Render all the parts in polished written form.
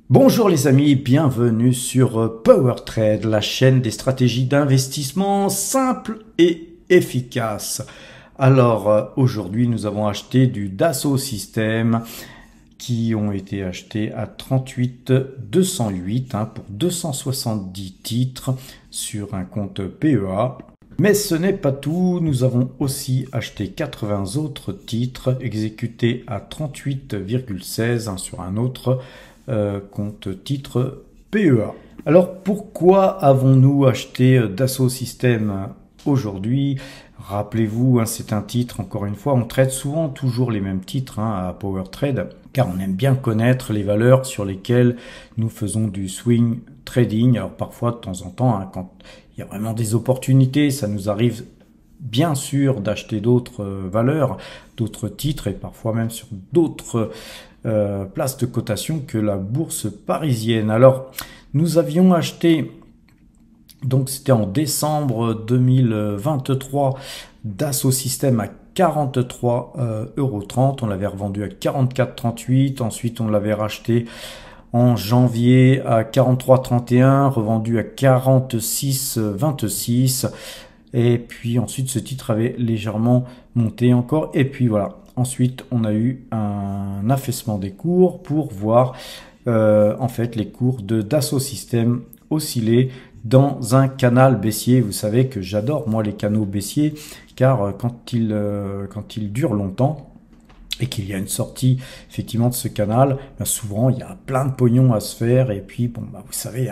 Bonjour les amis, bienvenue sur Power Trade, la chaîne des stratégies d'investissement simples et efficaces. Alors aujourd'hui nous avons acheté du Dassault Systèmes qui ont été achetés à 38 208 pour 270 titres sur un compte PEA. Mais ce n'est pas tout, nous avons aussi acheté 80 autres titres exécutés à 38,16 sur un autre compte titre PEA. Alors pourquoi avons-nous acheté Dassault Systèmes aujourd'hui? Rappelez-vous, c'est un titre, encore une fois, on traite souvent toujours les mêmes titres à Power Trade, car on aime bien connaître les valeurs sur lesquelles nous faisons du swing trading. Alors parfois, de temps en temps, quand il y a vraiment des opportunités, ça nous arrive bien sûr d'acheter d'autres valeurs, d'autres titres et parfois même sur d'autres places de cotation que la bourse parisienne. Alors, nous avions acheté, donc c'était en décembre 2023, Dassault Systèmes à 43,30 €. On l'avait revendu à 44,38 €. Ensuite, on l'avait racheté en janvier à 43,31, revendu à 46,26. Et puis ensuite, ce titre avait légèrement monté encore. Et puis voilà. Ensuite, on a eu un affaissement des cours pour voir en fait les cours de Dassault Systèmes osciller dans un canal baissier. Vous savez que j'adore moi les canaux baissiers car quand ils durent longtemps et qu'il y a une sortie effectivement de ce canal, souvent il y a plein de pognon à se faire et puis bon vous savez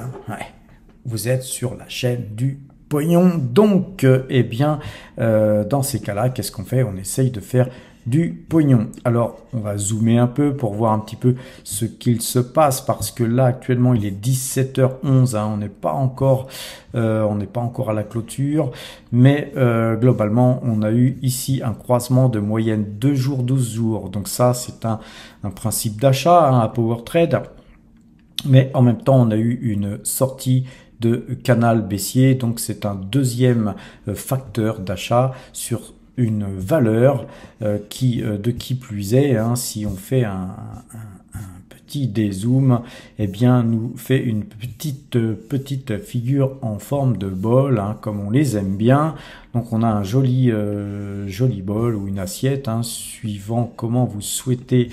vous êtes sur la chaîne du pognon. Donc dans ces cas-là, qu'est-ce qu'on fait? On essaye de faire du pognon. Alors, on va zoomer un peu pour voir un petit peu ce qu'il se passe parce que là, actuellement, il est 17h11. On n'est pas encore à la clôture, mais globalement, on a eu ici un croisement de moyenne 2 jours, 12 jours. Donc ça, c'est un principe d'achat à Power Trade. Mais en même temps, on a eu une sortie de canal baissier. Donc, c'est un deuxième facteur d'achat sur une valeur qui plus est, si on fait un petit dézoom, nous fait une petite figure en forme de bol, comme on les aime bien. Donc on a un joli bol ou une assiette, suivant comment vous souhaitez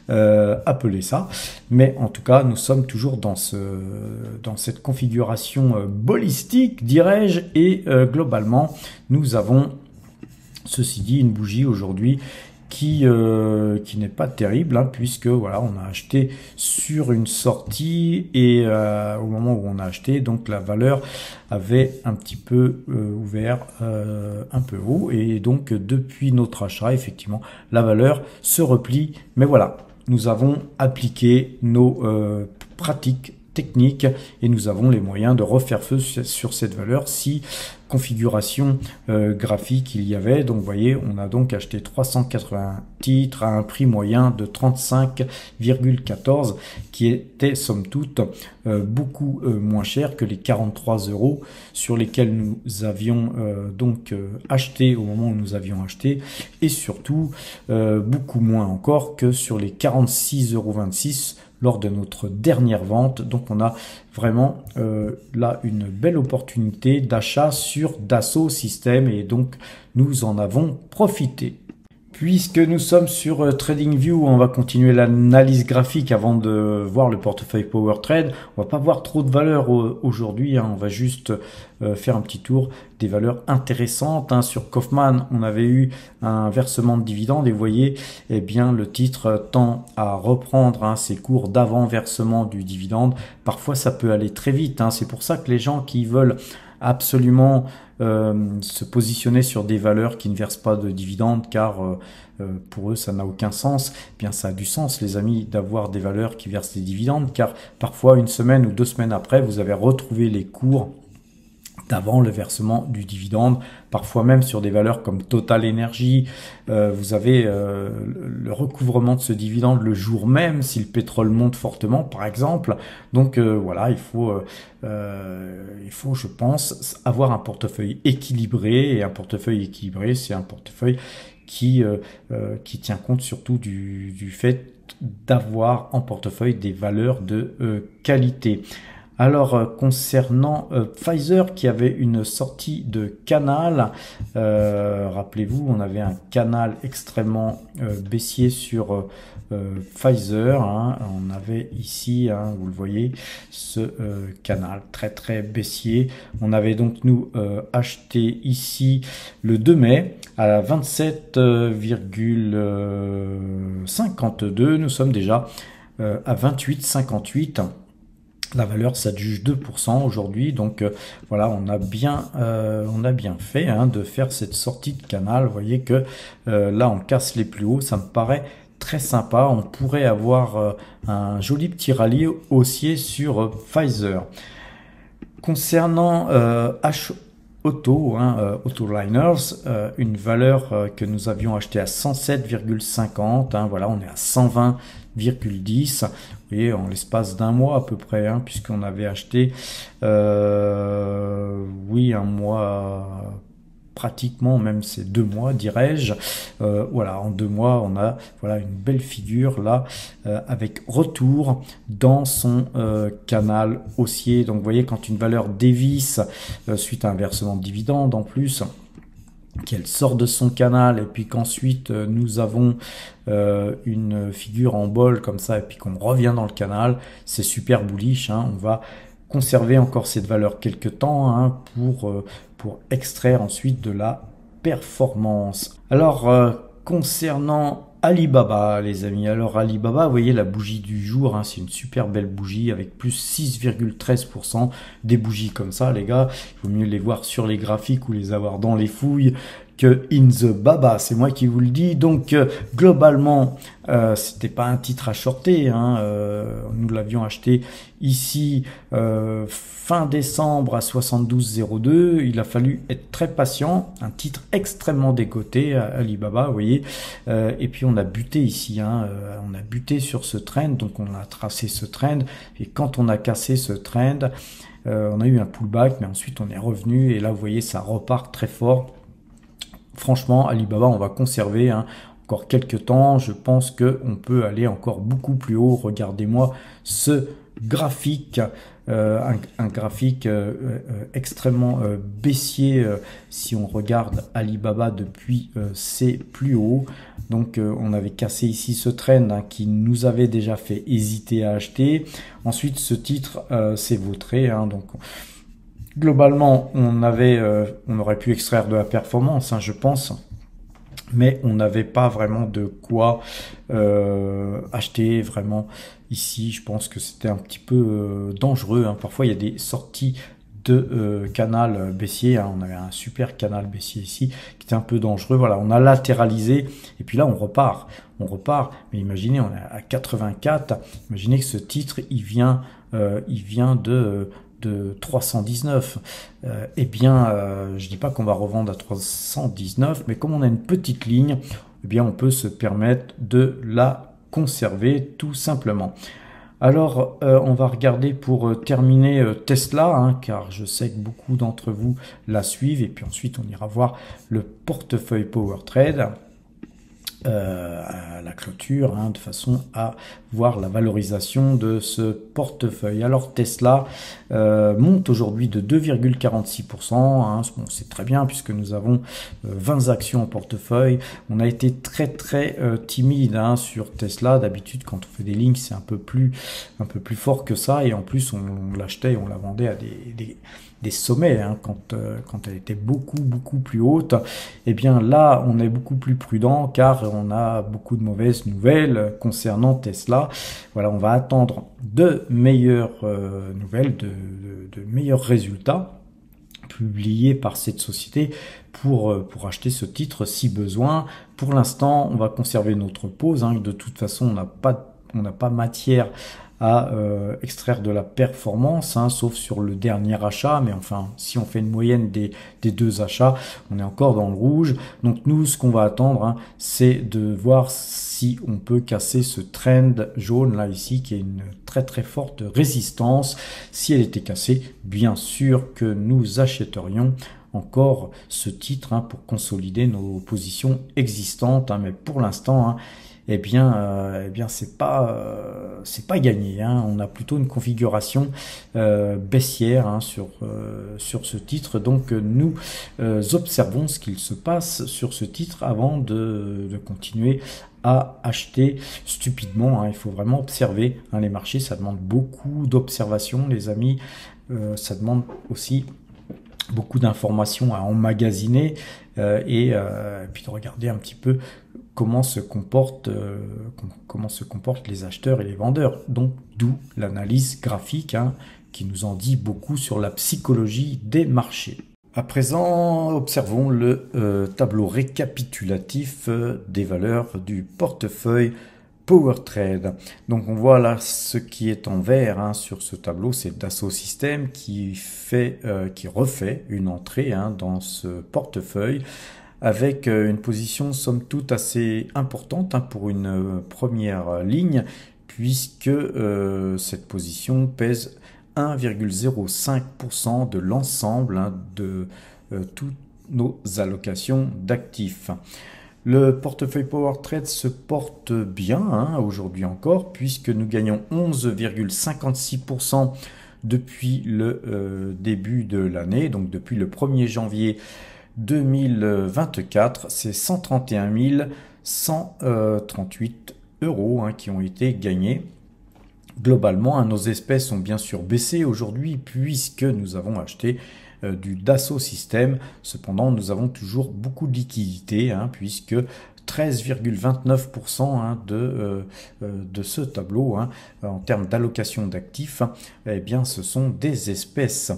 appeler ça. Mais en tout cas, nous sommes toujours dans cette configuration bolistique, dirais-je, et globalement, nous avons ceci dit, une bougie aujourd'hui qui n'est pas terrible, puisque voilà, on a acheté sur une sortie et au moment où on a acheté, donc la valeur avait un petit peu ouvert un peu haut et donc depuis notre achat, effectivement, la valeur se replie. Mais voilà, nous avons appliqué nos pratiques technique et nous avons les moyens de refaire feu sur cette valeur si configuration graphique il y avait. Donc vous voyez, on a donc acheté 380 titres à un prix moyen de 35,14 qui était somme toute beaucoup moins cher que les 43 € sur lesquels nous avions acheté au moment où nous avions acheté et surtout beaucoup moins encore que sur les 46,26 € lors de notre dernière vente. Donc on a vraiment là une belle opportunité d'achat sur Dassault Systèmes et donc nous en avons profité. Puisque nous sommes sur TradingView, on va continuer l'analyse graphique avant de voir le portefeuille Power Trade. On va pas voir trop de valeurs aujourd'hui, on va juste faire un petit tour des valeurs intéressantes. Sur Kaufman, on avait eu un versement de dividendes et vous voyez, le titre tend à reprendre ses cours d'avant versement du dividende. Parfois, ça peut aller très vite. C'est pour ça que les gens qui veulent absolument se positionner sur des valeurs qui ne versent pas de dividendes car pour eux ça n'a aucun sens. Bien ça a du sens les amis d'avoir des valeurs qui versent des dividendes car parfois une semaine ou 2 semaines après vous avez retrouvé les cours d'avant le versement du dividende, parfois même sur des valeurs comme Total Energy, vous avez le recouvrement de ce dividende le jour même si le pétrole monte fortement par exemple. Donc voilà, il faut je pense avoir un portefeuille équilibré et un portefeuille équilibré c'est un portefeuille qui tient compte surtout du fait d'avoir en portefeuille des valeurs de qualité. Alors concernant Pfizer qui avait une sortie de canal, rappelez-vous, on avait un canal extrêmement baissier sur Pfizer, hein. On avait ici, hein, vous le voyez, ce canal très baissier. On avait donc nous acheté ici le 2 mai à 27,52. Nous sommes déjà à 28,58. La valeur s'adjuge 2% aujourd'hui, donc voilà, on a bien fait hein, de faire cette sortie de canal. Vous voyez que là on casse les plus hauts, ça me paraît très sympa. On pourrait avoir un joli petit rallye haussier sur Pfizer. Concernant Auto, hein, Autoliners, une valeur que nous avions acheté à 107,50, hein, voilà, on est à 120,10, vous voyez, en l'espace d'un mois à peu près, hein, puisqu'on avait acheté, oui, un mois, pratiquement, même c'est 2 mois, dirais-je. Voilà, en 2 mois, on a voilà une belle figure là, avec retour dans son canal haussier. Donc, vous voyez, quand une valeur dévisse suite à un versement de dividende en plus, qu'elle sort de son canal et puis qu'ensuite nous avons une figure en bol comme ça et puis qu'on revient dans le canal, c'est super bullish, hein. On va conserver encore cette valeur quelques temps hein, pour extraire ensuite de la performance. Alors concernant Alibaba les amis, alors Alibaba, vous voyez la bougie du jour, hein, c'est une super belle bougie avec plus 6,13%. Des bougies comme ça les gars, il vaut mieux les voir sur les graphiques ou les avoir dans les fouilles que in the baba, c'est moi qui vous le dis. Donc globalement c'était pas un titre à shorter, hein, nous l'avions acheté ici fin décembre à 72,02. Il a fallu être très patient, un titre extrêmement décoté Alibaba, vous voyez, et puis on a buté ici, hein, on a buté sur ce trend, donc on a tracé ce trend, et quand on a cassé ce trend, on a eu un pullback, mais ensuite on est revenu, et là vous voyez ça repart très fort. Franchement, Alibaba, on va conserver hein, encore quelques temps. Je pense qu'on peut aller encore beaucoup plus haut. Regardez-moi ce graphique, un graphique extrêmement baissier si on regarde Alibaba depuis ses plus hauts. Donc on avait cassé ici ce trend hein, qui nous avait déjà fait hésiter à acheter. Ensuite, ce titre s'est vautré. Hein, donc globalement, on aurait pu extraire de la performance, hein, je pense, mais on n'avait pas vraiment de quoi acheter vraiment ici. Je pense que c'était un petit peu dangereux, hein. Parfois, il y a des sorties de canal baissier, hein. On avait un super canal baissier ici qui était un peu dangereux. Voilà, on a latéralisé et puis là, on repart. Mais imaginez, on est à 84. Imaginez que ce titre, il vient de 319. Eh bien, je dis pas qu'on va revendre à 319, mais comme on a une petite ligne, eh bien, on peut se permettre de la conserver tout simplement. Alors, on va regarder pour terminer Tesla, hein, car je sais que beaucoup d'entre vous la suivent, et puis ensuite on ira voir le portefeuille PowerTrade à la clôture, hein, de façon à voir la valorisation de ce portefeuille. Alors Tesla monte aujourd'hui de 2,46%, hein. Bon, c'est très bien puisque nous avons 20 actions en portefeuille. On a été très timide hein, sur Tesla. D'habitude quand on fait des lignes c'est un peu plus fort que ça, et en plus on l'achetait et on la vendait à des sommets hein, quand elle était beaucoup plus haute. Et bien là on est beaucoup plus prudent car on a beaucoup de mauvaises nouvelles concernant Tesla. Voilà, on va attendre de meilleures nouvelles, de meilleurs résultats publiés par cette société pour acheter ce titre si besoin. Pour l'instant on va conserver notre pause hein. De toute façon on n'a pas matière à extraire de la performance, hein, sauf sur le dernier achat, mais enfin, si on fait une moyenne des deux achats, on est encore dans le rouge. Donc nous, ce qu'on va attendre, hein, c'est de voir si on peut casser ce trend jaune là ici, qui est une très forte résistance. Si elle était cassée, bien sûr que nous achèterions encore ce titre hein, pour consolider nos positions existantes, hein, mais pour l'instant, hein, eh bien c'est pas gagné, hein. On a plutôt une configuration baissière, hein, sur ce titre. Donc nous observons ce qu'il se passe sur ce titre avant de continuer à acheter stupidement, hein. Il faut vraiment observer, hein, les marchés, ça demande beaucoup d'observation, les amis. Ça demande aussi beaucoup d'informations à emmagasiner, et puis de regarder un petit peu comment comment se comportent les acheteurs et les vendeurs. Donc d'où l'analyse graphique, hein, qui nous en dit beaucoup sur la psychologie des marchés. À présent, observons le tableau récapitulatif des valeurs du portefeuille PowerTrade. Donc on voit là ce qui est en vert, hein, sur ce tableau, c'est Dassault Systèmes qui refait une entrée, hein, dans ce portefeuille avec une position somme toute assez importante, hein, pour une première ligne, puisque cette position pèse 1,05% de l'ensemble, hein, de toutes nos allocations d'actifs. Le portefeuille PowerTrade se porte bien, hein, aujourd'hui encore, puisque nous gagnons 11,56% depuis le début de l'année, donc depuis le 1er janvier 2024, c'est 131 138 euros, hein, qui ont été gagnés. Globalement, hein, nos espèces ont bien sûr baissé aujourd'hui puisque nous avons acheté du Dassault Systèmes. Cependant, nous avons toujours beaucoup de liquidités, hein, puisque 13,29%, hein, de ce tableau, hein, en termes d'allocation d'actifs, eh bien, ce sont des espèces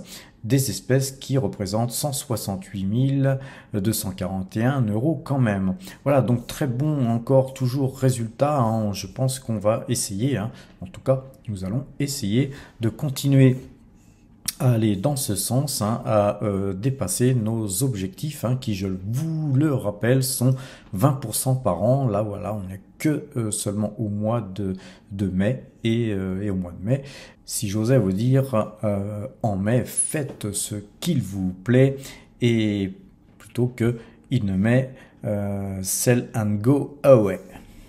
qui représentent 168 241 euros quand même. Voilà, donc très bon encore toujours résultat, hein. Je pense qu'on va essayer, hein, en tout cas nous allons essayer de continuer à aller dans ce sens, hein, à dépasser nos objectifs, hein, qui, je vous le rappelle, sont 20% par an. Là voilà, on n'est que seulement au mois de mai, et au mois de mai, si j'osais vous dire, en mai, faites ce qu'il vous plaît, et plutôt que in mai, sell and go away.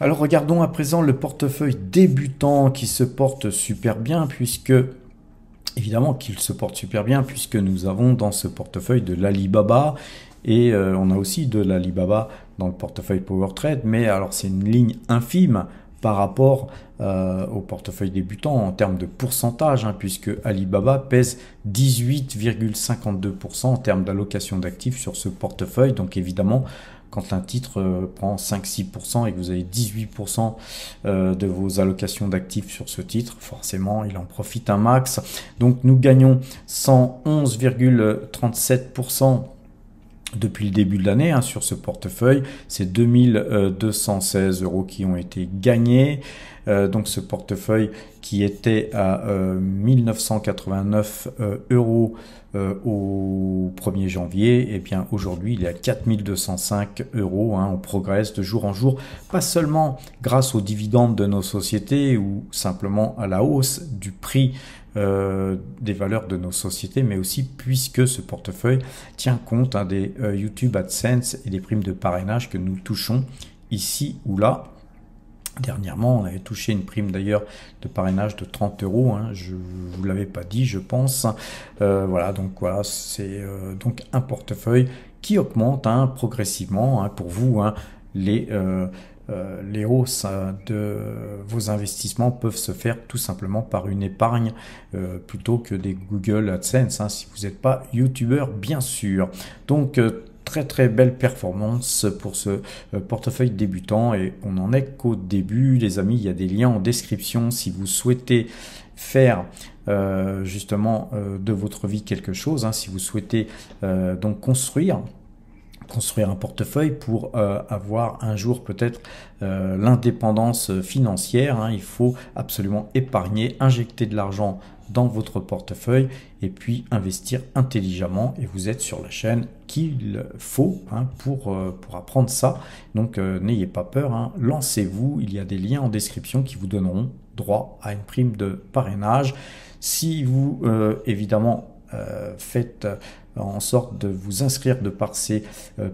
Alors regardons à présent le portefeuille débutant qui se porte super bien, puisque évidemment qu'il se porte super bien, puisque nous avons dans ce portefeuille de l'Alibaba, et on a aussi de l'Alibaba dans le portefeuille PowerTrade, mais alors c'est une ligne infime par rapport au portefeuille débutant en termes de pourcentage, hein, puisque Alibaba pèse 18,52% en termes d'allocation d'actifs sur ce portefeuille. Donc évidemment, quand un titre prend 5-6% et que vous avez 18% de vos allocations d'actifs sur ce titre, forcément il en profite un max. Donc nous gagnons 111,37% depuis le début de l'année, hein, sur ce portefeuille. C'est 2216 euros qui ont été gagnés. Donc ce portefeuille qui était à 1989 euros au 1er janvier, et bien aujourd'hui il est à 4205 euros, hein. On progresse de jour en jour, pas seulement grâce aux dividendes de nos sociétés ou simplement à la hausse du prix des valeurs de nos sociétés, mais aussi puisque ce portefeuille tient compte, hein, des YouTube AdSense et des primes de parrainage que nous touchons ici ou là. Dernièrement, on avait touché une prime d'ailleurs de parrainage de 30 euros, hein, je vous l'avais pas dit, je pense. Voilà, donc voilà, c'est donc un portefeuille qui augmente, hein, progressivement, hein, pour vous, hein. Les hausses de vos investissements peuvent se faire tout simplement par une épargne plutôt que des Google AdSense, hein, si vous n'êtes pas YouTuber, bien sûr. Donc très très belle performance pour ce portefeuille débutant, et on n'en est qu'au début, les amis. Il y a des liens en description si vous souhaitez faire justement de votre vie quelque chose, hein, si vous souhaitez donc construire un portefeuille pour avoir un jour peut-être l'indépendance financière, hein. Il faut absolument épargner, injecter de l'argent dans votre portefeuille et puis investir intelligemment, et vous êtes sur la chaîne qu'il faut, hein, pour apprendre ça. Donc n'ayez pas peur, hein, lancez-vous. Il y a des liens en description qui vous donneront droit à une prime de parrainage. Si vous évidemment faites en sorte de vous inscrire de par ces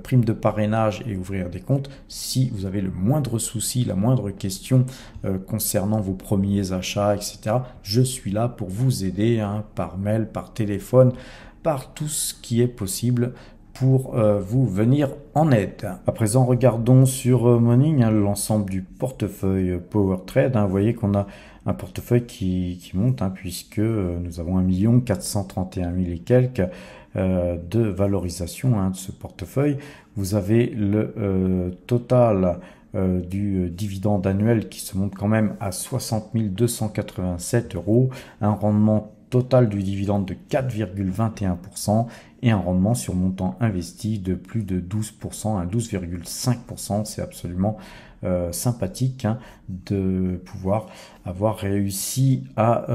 primes de parrainage et ouvrir des comptes. Si vous avez le moindre souci, la moindre question concernant vos premiers achats, etc., je suis là pour vous aider, hein, par mail, par téléphone, par tout ce qui est possible pour vous venir en aide. À présent, regardons sur Morning, hein, l'ensemble du portefeuille Power Trade. Hein. Vous voyez qu'on a un portefeuille qui monte, hein, puisque nous avons 1 431 000 et quelques de valorisation, hein, de ce portefeuille. Vous avez le total du dividende annuel qui se monte quand même à 60 287 €, un rendement total du dividende de 4,21% et un rendement sur montant investi de plus de 12%, à 12,5%. C'est absolument sympathique, hein, de pouvoir avoir réussi à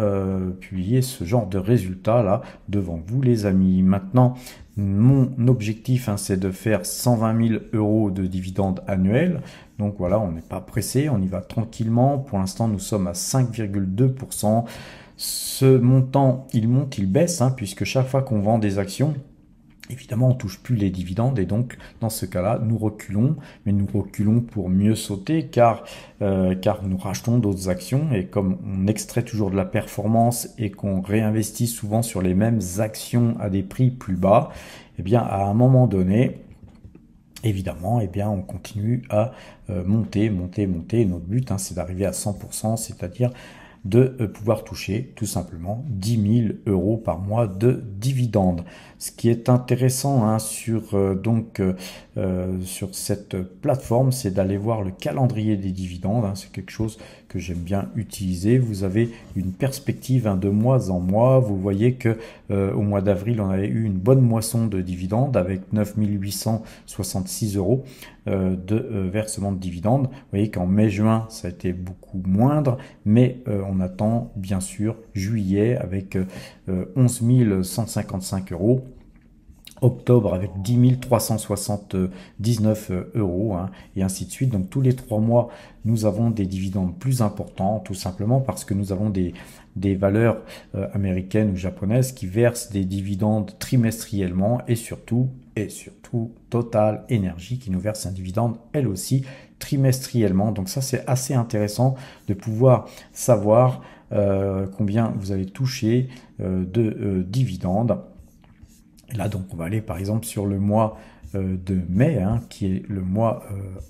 publier ce genre de résultats là devant vous, les amis. Maintenant, mon objectif, hein, c'est de faire 120 000 € de dividendes annuels. Donc voilà, on n'est pas pressé, on y va tranquillement. Pour l'instant, nous sommes à 5,2%. Ce montant, il monte, il baisse, hein, puisque chaque fois qu'on vend des actions, évidemment, on touche plus les dividendes et donc dans ce cas-là, nous reculons, mais nous reculons pour mieux sauter car nous rachetons d'autres actions et comme on extrait toujours de la performance et qu'on réinvestit souvent sur les mêmes actions à des prix plus bas, eh bien à un moment donné, évidemment, eh bien on continue à monter. Et notre but, hein, c'est d'arriver à 100%, c'est-à-dire de pouvoir toucher tout simplement 10 000 € par mois de dividendes. Ce qui est intéressant, hein, sur cette plateforme, c'est d'aller voir le calendrier des dividendes, hein. C'est quelque chose que j'aime bien utiliser. Vous avez une perspective, hein, de mois en mois. Vous voyez que au mois d'avril, on avait eu une bonne moisson de dividendes avec 9 866 € de versement de dividendes. Vous voyez qu'en mai-juin, ça a été beaucoup moindre, mais on attend bien sûr juillet avec 11 155 €. Octobre avec 10 379 €, hein, et ainsi de suite. Donc tous les 3 mois, nous avons des dividendes plus importants, tout simplement parce que nous avons des valeurs américaines ou japonaises qui versent des dividendes trimestriellement et surtout Total Energy qui nous verse un dividende elle aussi trimestriellement. Donc ça, c'est assez intéressant de pouvoir savoir combien vous allez toucher de dividendes. Et là, donc, on va aller par exemple sur le mois de mai, hein, qui est le mois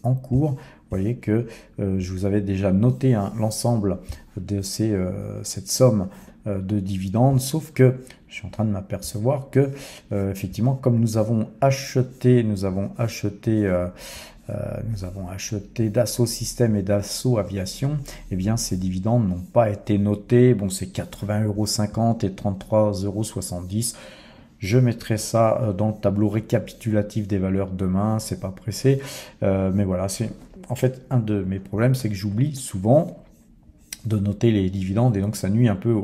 en cours. Vous voyez que je vous avais déjà noté, hein, l'ensemble de cette somme de dividendes, sauf que je suis en train de m'apercevoir que effectivement, comme nous avons acheté Dassault Systèmes et Dassault Aviation, eh bien ces dividendes n'ont pas été notés. Bon, c'est 80,50 € et 33,70 €. Je mettrai ça dans le tableau récapitulatif des valeurs demain, c'est pas pressé. Mais voilà, c'est en fait un de mes problèmes, c'est que j'oublie souvent de noter les dividendes et donc ça nuit un peu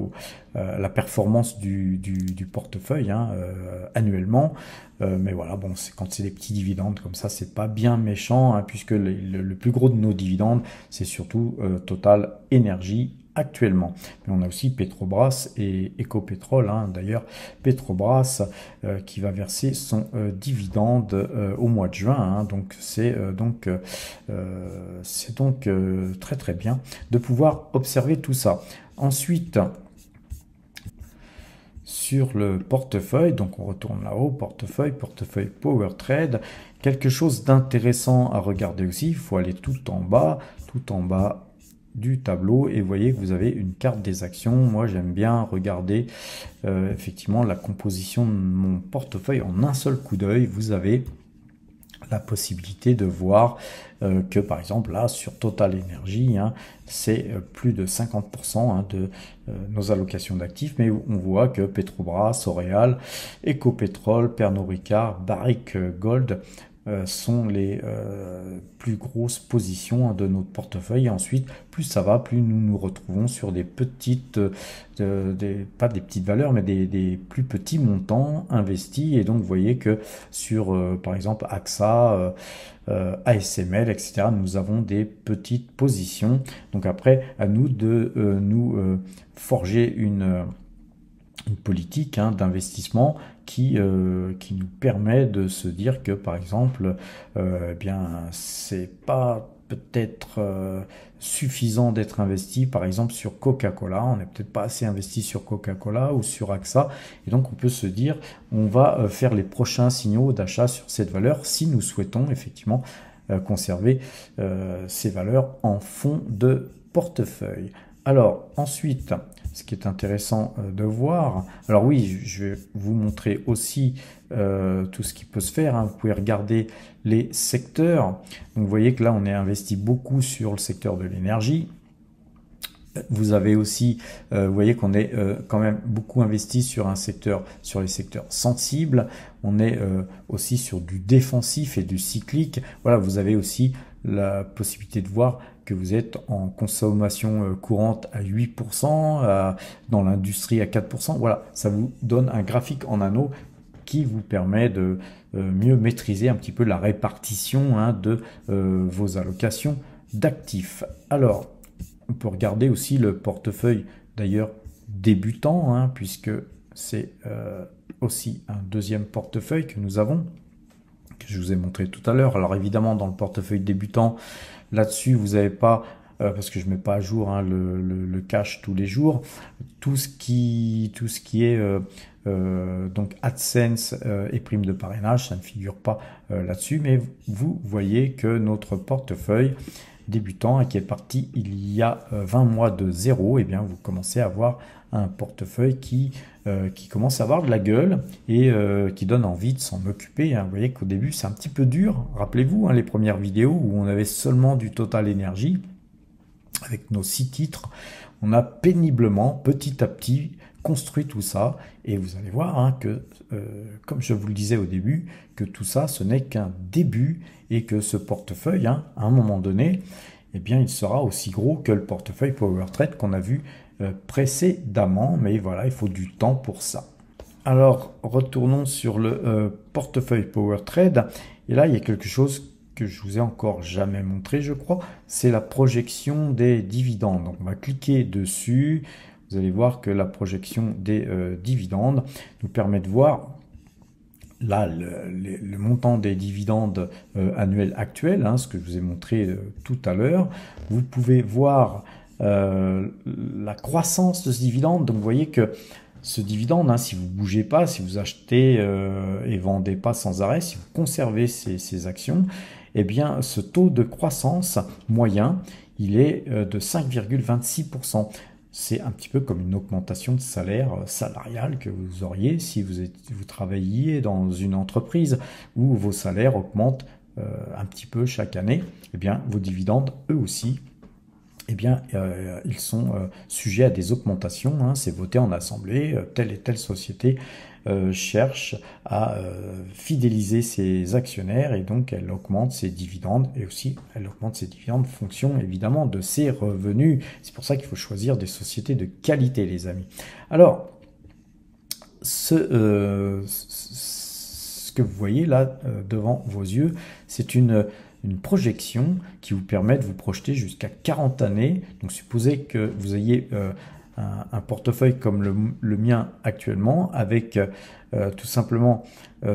à la performance du portefeuille, hein, annuellement. Mais voilà, bon, quand c'est des petits dividendes comme ça, c'est pas bien méchant, hein, puisque le plus gros de nos dividendes, c'est surtout Total Energy actuellement. Mais on a aussi Petrobras et Ecopetrol, hein. D'ailleurs, Petrobras qui va verser son dividende au mois de juin, hein. Donc c'est donc très très bien de pouvoir observer tout ça. Ensuite, sur le portefeuille, donc on retourne là-haut, portefeuille Power Trade. Quelque chose d'intéressant à regarder aussi, il faut aller tout en bas du tableau et vous voyez que vous avez une carte des actions. Moi, j'aime bien regarder effectivement la composition de mon portefeuille en un seul coup d'œil. Vous avez la possibilité de voir que par exemple là sur Total Energy, hein, c'est plus de 50%, hein, de nos allocations d'actifs, mais on voit que Petrobras, L'Oréal, Ecopetrol, Pernod Ricard, Barrick Gold sont les plus grosses positions, hein, de notre portefeuille. Et ensuite, plus ça va, plus nous nous retrouvons sur des petites, pas des petites valeurs, mais des plus petits montants investis. Et donc, vous voyez que sur, par exemple, AXA, ASML, etc., nous avons des petites positions. Donc après, à nous de nous forger une politique d'investissement qui nous permet de se dire que, par exemple, eh bien, c'est pas peut-être suffisant d'être investi, par exemple, sur Coca-Cola. On n'est peut-être pas assez investi sur Coca-Cola ou sur AXA. Et donc, on peut se dire, on va faire les prochains signaux d'achat sur cette valeur si nous souhaitons effectivement conserver ces valeurs en fond de portefeuille. Alors, ensuite, ce qui est intéressant de voir, alors oui, je vais vous montrer aussi tout ce qui peut se faire. Vous pouvez regarder les secteurs. Donc, vous voyez que là, on est investi beaucoup sur le secteur de l'énergie. Vous avez aussi, vous voyez qu'on est quand même beaucoup investi sur sur les secteurs sensibles. On est aussi sur du défensif et du cyclique. Voilà, vous avez aussi la possibilité de voir que vous êtes en consommation courante à 8%, dans l'industrie à 4%. Voilà, ça vous donne un graphique en anneau qui vous permet de mieux maîtriser un petit peu la répartition de vos allocations d'actifs. Alors, on peut regarder aussi le portefeuille d'ailleurs débutant, puisque c'est aussi un deuxième portefeuille que nous avons, que je vous ai montré tout à l'heure. Alors évidemment, dans le portefeuille débutant, là-dessus, vous n'avez pas, parce que je ne mets pas à jour le cash tous les jours, tout ce qui est donc AdSense et primes de parrainage, ça ne figure pas là-dessus, mais vous voyez que notre portefeuille débutant qui est parti il y a 20 mois de zéro, et bien vous commencez à avoir un portefeuille qui commence à avoir de la gueule et qui donne envie de s'en occuper. Vous voyez qu'au début c'est un petit peu dur. Rappelez-vous les premières vidéos où on avait seulement du Total Energy avec nos 6 titres. On a péniblement, petit à petit, construit tout ça, et vous allez voir que, comme je vous le disais au début, que tout ça, ce n'est qu'un début, et que ce portefeuille, à un moment donné, eh bien, il sera aussi gros que le portefeuille PowerTrade qu'on a vu précédemment, mais voilà, il faut du temps pour ça. Alors, retournons sur le portefeuille PowerTrade, et là, il y a quelque chose que je vous ai encore jamais montré, je crois, c'est la projection des dividendes. Donc, on va cliquer dessus. Vous allez voir que la projection des dividendes nous permet de voir là le montant des dividendes annuels actuels, ce que je vous ai montré tout à l'heure. Vous pouvez voir la croissance de ce dividende. Donc, vous voyez que ce dividende, si vous ne bougez pas, si vous achetez et vendez pas sans arrêt, si vous conservez ces actions, eh bien, ce taux de croissance moyen, il est de 5,26%. C'est un petit peu comme une augmentation de salaire salarial que vous auriez si vous travailliez dans une entreprise où vos salaires augmentent un petit peu chaque année. Eh bien, vos dividendes, eux aussi, eh bien, ils sont sujets à des augmentations. C'est voté en assemblée. Telle et telle société cherche à fidéliser ses actionnaires, et donc elle augmente ses dividendes, et aussi elle augmente ses dividendes en fonction évidemment de ses revenus. C'est pour ça qu'il faut choisir des sociétés de qualité, les amis. Alors, ce que vous voyez là devant vos yeux, c'est une projection qui vous permet de vous projeter jusqu'à 40 années. Donc supposez que vous ayez un portefeuille comme le mien actuellement, avec tout simplement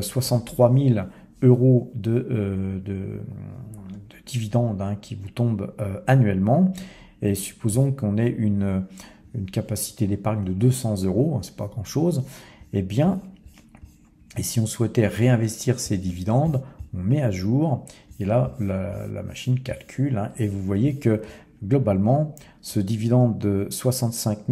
63 000 euros de dividendes qui vous tombent annuellement. Et supposons qu'on ait une capacité d'épargne de 200 euros, c'est pas grand-chose. Eh bien, et si on souhaitait réinvestir ces dividendes, on met à jour, et là, la machine calcule, et vous voyez que globalement, ce dividende de 65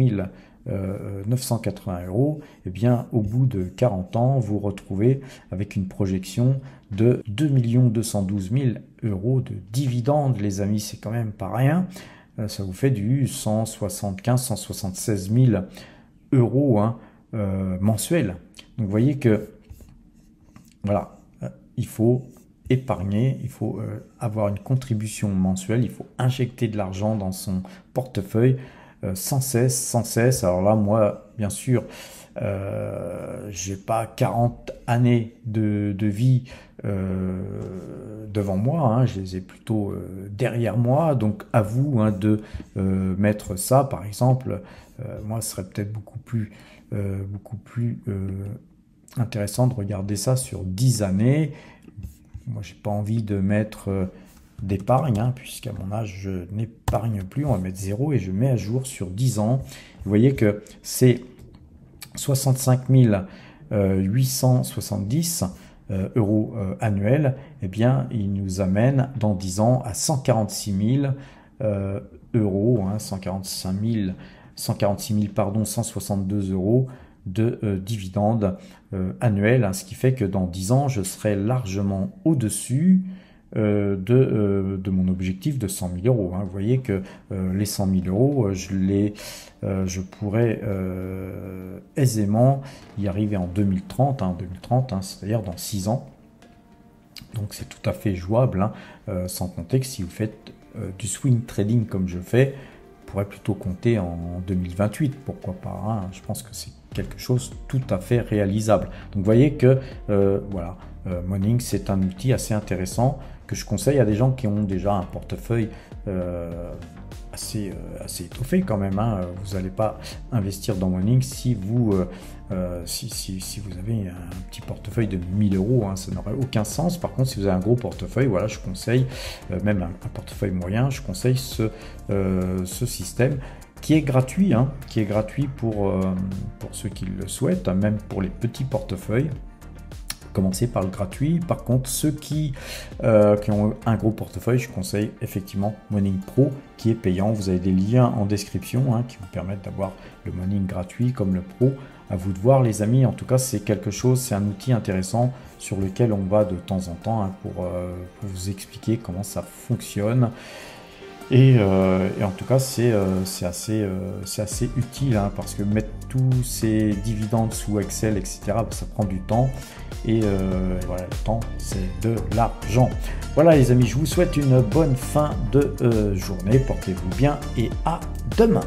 980 euros, eh bien, au bout de 40 ans, vous retrouvez avec une projection de 2 212 000 euros de dividendes, les amis, c'est quand même pas rien. Ça vous fait du 175 176 000 euros mensuels. Donc, vous voyez que, voilà, il faut épargner, il faut avoir une contribution mensuelle, il faut injecter de l'argent dans son portefeuille sans cesse, sans cesse. Alors là, moi, bien sûr, j'ai pas 40 années de vie devant moi, hein, je les ai plutôt derrière moi, donc à vous hein, de mettre ça, par exemple, moi, ce serait peut-être beaucoup plus intéressant de regarder ça sur 10 années. Moi, j'ai pas envie de mettre d'épargne, hein, puisqu'à mon âge, je n'épargne plus. On va mettre 0 et je mets à jour sur 10 ans. Vous voyez que c'est 65 870 euros annuels. Eh bien, il nous amène dans 10 ans à 146 000 euros, hein, 146 000, pardon, 162 euros de dividendes annuels, hein, ce qui fait que dans 10 ans, je serai largement au-dessus de mon objectif de 100 000 euros. Hein. Vous voyez que les 100 000 euros, je pourrais aisément y arriver en 2030, hein, c'est-à-dire dans 6 ans. Donc c'est tout à fait jouable, hein, sans compter que si vous faites du swing trading comme je fais, on pourrait plutôt compter en 2028, pourquoi pas, hein. Je pense que c'est quelque chose tout à fait réalisable. Donc vous voyez que voilà, Morning, c'est un outil assez intéressant que je conseille à des gens qui ont déjà un portefeuille assez étoffé quand même, hein. Vous n'allez pas investir dans Morning si vous si vous avez un petit portefeuille de 1000 euros, hein, ça n'aurait aucun sens. Par contre, si vous avez un gros portefeuille, voilà, je conseille même un portefeuille moyen, je conseille ce système qui est gratuit, hein, pour ceux qui le souhaitent, même pour les petits portefeuilles. Commencer par le gratuit. Par contre, ceux qui ont un gros portefeuille, je conseille effectivement Morning Pro qui est payant. Vous avez des liens en description hein, qui vous permettent d'avoir le Morning gratuit comme le Pro. À vous de voir les amis. En tout cas, c'est quelque chose, c'est un outil intéressant sur lequel on va de temps en temps hein, pour vous expliquer comment ça fonctionne. Et en tout cas, c'est assez utile hein, parce que mettre tous ces dividendes sous Excel, etc., ça prend du temps. Et voilà, le temps, c'est de l'argent. Voilà les amis, je vous souhaite une bonne fin de journée. Portez-vous bien et à demain.